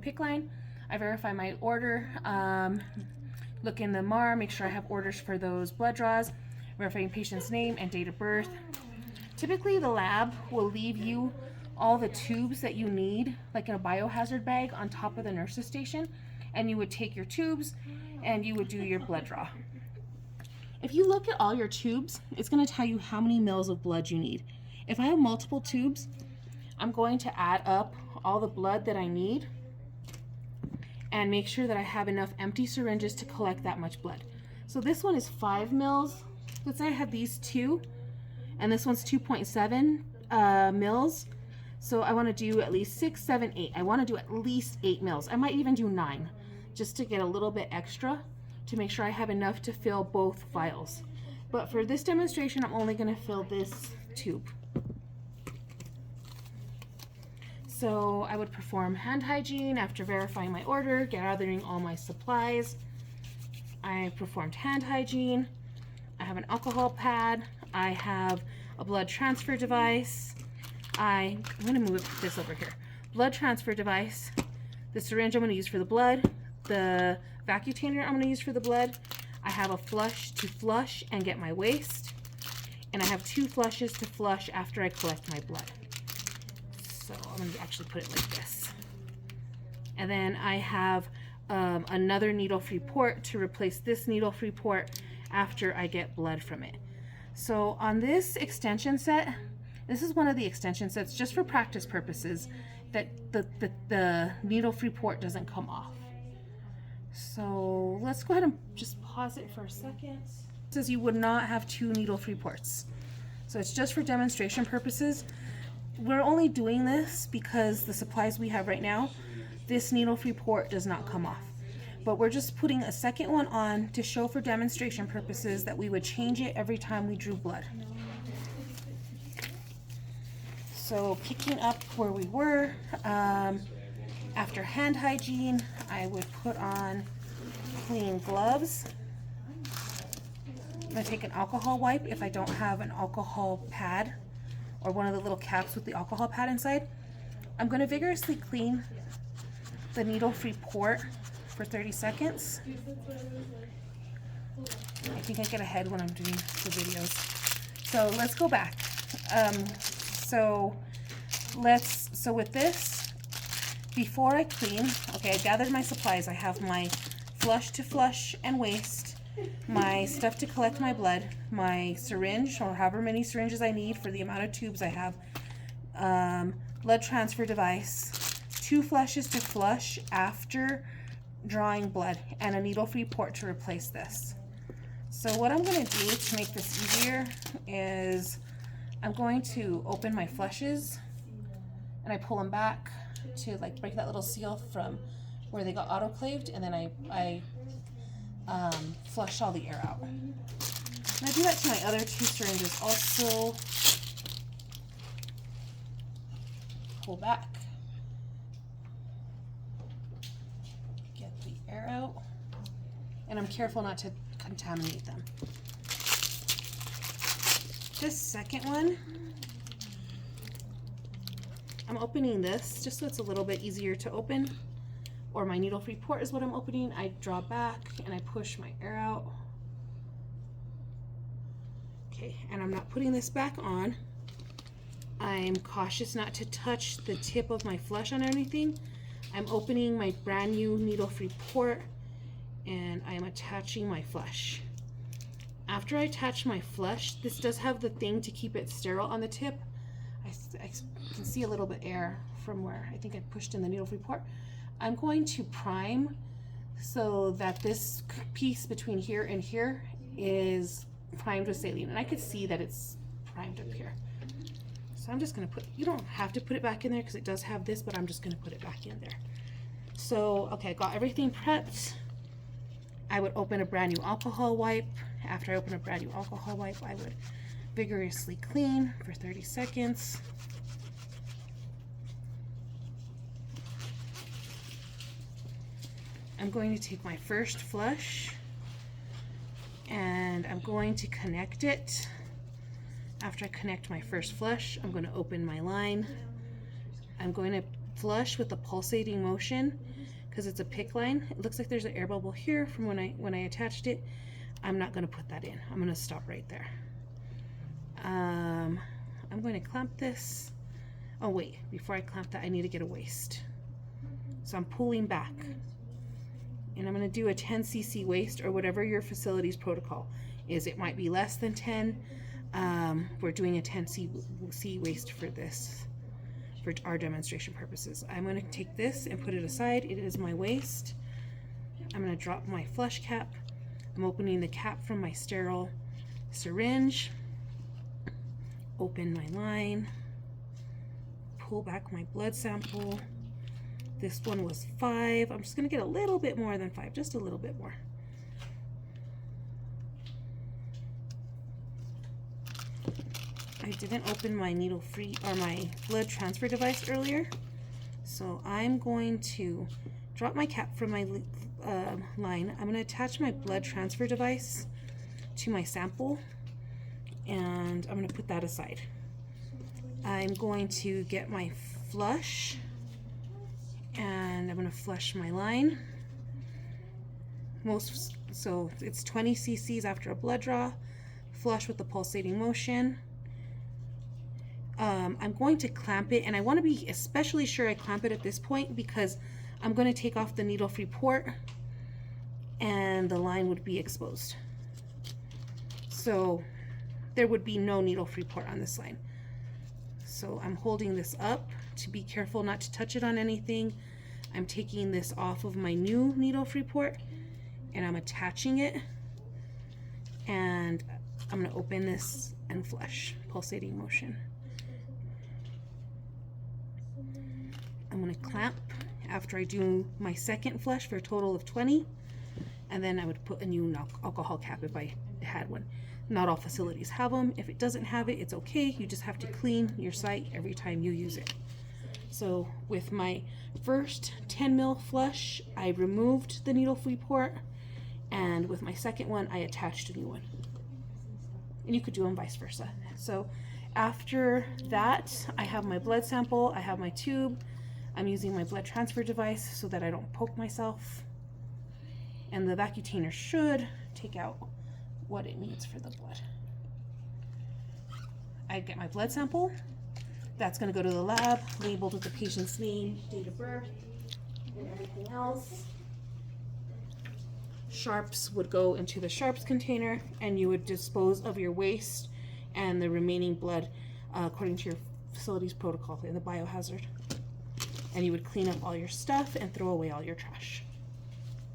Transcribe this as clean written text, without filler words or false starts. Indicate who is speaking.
Speaker 1: PICC line. I verify my order, look in the MAR, make sure I have orders for those blood draws, verifying patient's name and date of birth. Typically the lab will leave you all the tubes that you need, like in a biohazard bag on top of the nurse's station, and you would take your tubes and you would do your blood draw. If you look at all your tubes, it's going to tell you how many mils of blood you need. If I have multiple tubes, I'm going to add up all the blood that I need and make sure that I have enough empty syringes to collect that much blood. So this one is 5 mils. Let's say I have these two, and this one's 2.7 mils. So I want to do at least 6, 7, 8. I want to do at least 8 mils. I might even do 9, just to get a little bit extra to make sure I have enough to fill both vials. But for this demonstration, I'm only going to fill this tube. So I would perform hand hygiene after verifying my order, gathering all my supplies. I performed hand hygiene. I have an alcohol pad. I have a blood transfer device. I'm going to move this over here. Blood transfer device. The syringe I'm going to use for the blood. The vacutainer I'm going to use for the blood. I have a flush to flush and get my waste. And I have 2 flushes to flush after I collect my blood. So I'm going to actually put it like this. And then I have another needle-free port to replace this needle-free port after I get blood from it. So on this extension set, this is one of the extension sets just for practice purposes that the needle-free port doesn't come off. So let's go ahead and just pause it for a second. It says you would not have 2 needle-free ports. So it's just for demonstration purposes. We're only doing this because the supplies we have right now, this needle-free port does not come off. But we're just putting a second one on to show for demonstration purposes that we would change it every time we drew blood. So picking up where we were, after hand hygiene, I would put on clean gloves. I'm going to take an alcohol wipe if I don't have an alcohol pad or one of the little caps with the alcohol pad inside. I'm going to vigorously clean the needle-free port for 30 seconds. I think I get ahead when I'm doing the videos. So let's go back. So with this, before I clean, okay, I gathered my supplies. I have my flush to flush and waste, my stuff to collect my blood, my syringe or however many syringes I need for the amount of tubes I have, blood transfer device, 2 flushes to flush after drawing blood, and a needle-free port to replace this. So what I'm going to do to make this easier is I'm going to open my flushes and I pull them back to like break that little seal from where they got autoclaved, and then I flush all the air out. And I do that to my other 2 syringes also. Pull back. Get the air out. And I'm careful not to contaminate them. This second one, I'm opening this just so it's a little bit easier to open, or my needle-free port is what I'm opening. I draw back and I push my air out. Okay, and I'm not putting this back on. I'm cautious not to touch the tip of my flush on anything. I'm opening my brand new needle-free port and I am attaching my flush. After I attach my flush, this does have the thing to keep it sterile on the tip. I can see a little bit air from where I think I pushed in the needle-free port. I'm going to prime so that this piece between here and here is primed with saline, and I could see that it's primed up here. So I'm just going to put, you don't have to put it back in there because it does have this, but I'm just going to put it back in there. So, okay, I got everything prepped. I would open a brand new alcohol wipe. After I open a brand new alcohol wipe, I would vigorously clean for 30 seconds. I'm going to take my first flush and I'm going to connect it. After I connect my first flush, I'm going to open my line. I'm going to flush with a pulsating motion because it's a PICC line. It looks like there's an air bubble here from when I attached it. I'm not going to put that in. I'm going to stop right there. I'm going to clamp this. Oh wait, before I clamp that, I need to get a waist. So I'm pulling back. And I'm going to do a 10 cc waist, or whatever your facility's protocol is. It might be less than 10. We're doing a 10 cc waist for this, for our demonstration purposes. I'm going to take this and put it aside. It is my waist. I'm going to drop my flush cap. I'm opening the cap from my sterile syringe. Open my line. Pull back my blood sample. This one was 5. I'm just going to get a little bit more than 5, just a little bit more. I didn't open my needle-free or my blood transfer device earlier, so I'm going to drop my cap from my line. I'm going to attach my blood transfer device to my sample, and I'm going to put that aside. I'm going to get my flush, and I'm going to flush my line. So it's 20 cc's after a blood draw, flush with the pulsating motion. I'm going to clamp it, and I want to be especially sure I clamp it at this point because I'm going to take off the needle-free port and the line would be exposed. So there would be no needle-free port on this line. So I'm holding this up to be careful not to touch it on anything. I'm taking this off of my new needle-free port and I'm attaching it, and I'm going to open this and flush, pulsating motion. I'm going to clamp after I do my second flush for a total of 20, and then I would put a new alcohol cap if I had one. Not all facilities have them. If it doesn't have it, it's okay. You just have to clean your site every time you use it. So with my first 10 mil flush, I removed the needle-free port, and with my second one, I attached a new one. And you could do them vice versa. So after that, I have my blood sample, I have my tube. I'm using my blood transfer device so that I don't poke myself. And the vacutainer should take out what it needs for the blood. I get my blood sample. That's going to go to the lab, labeled with the patient's name, date of birth, and everything else. Sharps would go into the sharps container, and you would dispose of your waste and the remaining blood according to your facility's protocol in the biohazard. And you would clean up all your stuff and throw away all your trash.